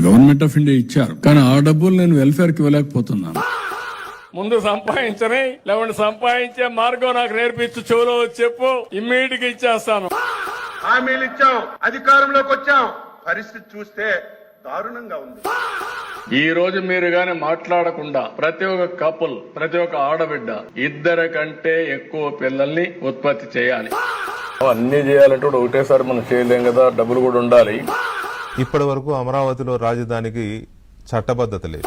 Government of India ఇచ్చారు, కానీ ఆ డబ్బులు నేను వెల్ఫేర్ కి ఇవ్వలేకపోతున్నాను. ముందు సంపాదించని లేవండి సంపాదించే మార్గం నాకు నేర్పించు, చెవులో చెప్పు, ఇమ్మీడియట్ గా ఇచ్చేస్తాను. హామీలు ఇచ్చాం, అధికారంలోకి వచ్చాం, పరిస్థితి చూస్తే దారుణంగా ఉంది. ఈ రోజు మీరు గాని మాట్లాడకుండా ప్రతి ఒక్క కపుల్, ప్రతి ఒక్క ఆడబిడ్డ 2 కంటే ఎక్కువ పిల్లల్ని ఉత్పత్తి చేయాలి. అన్ని చేయాలంటే కూడా ఒకటేసారి మనం చేయలేం కదా, డబ్బులు కూడా ఉండాలి. ఇప్పటి వరకు అమరావతిలో రాజధానికి చట్టబద్ధత లేదు.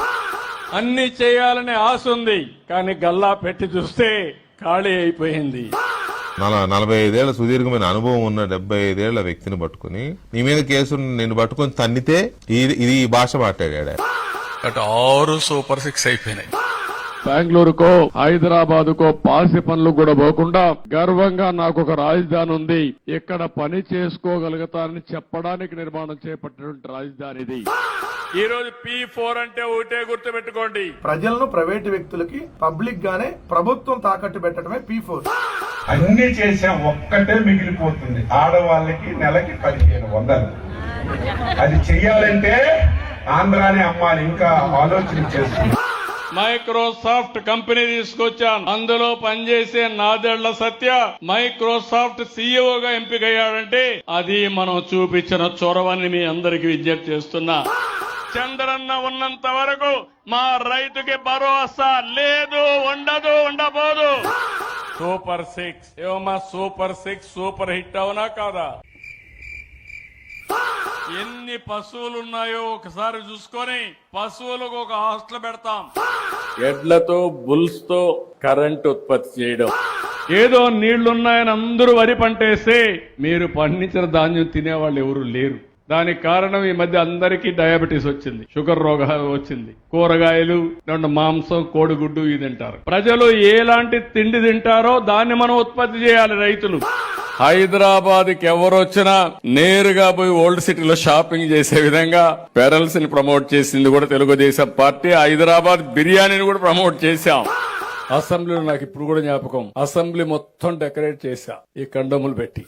అన్ని చేయాలనే ఆశ ఉంది, కానీ గల్లా పెట్టి చూస్తే ఖాళీ అయిపోయింది. 45 ఏళ్ల సుదీర్ఘమైన అనుభవం ఉన్న 75 ఏళ్ల వ్యక్తిని పట్టుకుని నీ మీద కేసు నేను పట్టుకుని తన్నితే ఇది ఈ భాష మాట్లాడాడు. అటు 6 సూపర్ 6 అయిపోయినాయి. బెంగళూరుకో హైదరాబాదుకో పాసి పనులు కూడా పోకుండా గర్వంగా నాకు ఒక రాజధాని ఉంది, ఇక్కడ పని చేసుకోగలుగుతానని చెప్పడానికి నిర్మాణం చేపట్టినటువంటి రాజధాని ఇది. ఈ రోజు P4 అంటే ఒకటే గుర్తు పెట్టుకోండి, ప్రజలను ప్రైవేటు వ్యక్తులకి పబ్లిక్ గానే ప్రభుత్వం తాకట్టు పెట్టడమే P4. అన్ని చేసే ఒక్కటే మిగిలిపోతుంది, ఆడవాళ్ళకి నెలకి 1500. అది చెయ్యాలంటే ఆంధ్రానే అమ్మాలి, ఇంకా ఆలోచన చేస్తుంది. మైక్రోసాఫ్ట్ కంపెనీ తీసుకొచ్చాను, అందులో పనిచేసే నాదెళ్ల సత్య మైక్రోసాఫ్ట్ సీఈఓగా ఎంపికయ్యాడంటే అది మనం చూపించిన చొరవని మీ అందరికి విజ్ఞప్తి చేస్తున్నా. చంద్రన్న ఉన్నంత వరకు మా రైతుకి భరోసా లేదు, ఉండదు, ఉండబోదు. సూపర్ 6 ఏమమ్మా, సూపర్ 6 సూపర్ హిట్ అవునా కాదా? ఎన్ని పశువులున్నాయో ఒకసారి చూసుకొని పశువులకు ఒక హాస్టల్ పెడతాం. ఎడ్లతో బుల్స్ తో కరెంట్ ఉత్పత్తి చేయడం. ఏదో నీళ్లున్నాయని అందరూ వరి పంటేస్తే మీరు పండించిన ధాన్యం తినేవాళ్ళు ఎవరు లేరు. దానికి కారణం ఈ మధ్య అందరికీ డయాబెటీస్ వచ్చింది, షుగర్ రోగం వచ్చింది. కూరగాయలు, మాంసం, కోడిగుడ్డు ఇది తింటారు. ప్రజలు ఎలాంటి తిండి తింటారో దాన్ని మనం ఉత్పత్తి చేయాలి రైతులు. హైదరాబాద్ కి ఎవరొచ్చినా నేరుగా పోయి ఓల్డ్ సిటీలో షాపింగ్ చేసే విధంగా పెరల్స్ ని ప్రమోట్ చేసింది కూడా తెలుగుదేశం పార్టీ. హైదరాబాద్ బిర్యానీని కూడా ప్రమోట్ చేశాం. అసెంబ్లీలో నాకు ఇప్పుడు కూడా జ్ఞాపకం, అసెంబ్లీ మొత్తం డెకరేట్ చేశా ఈ కండములు పెట్టి.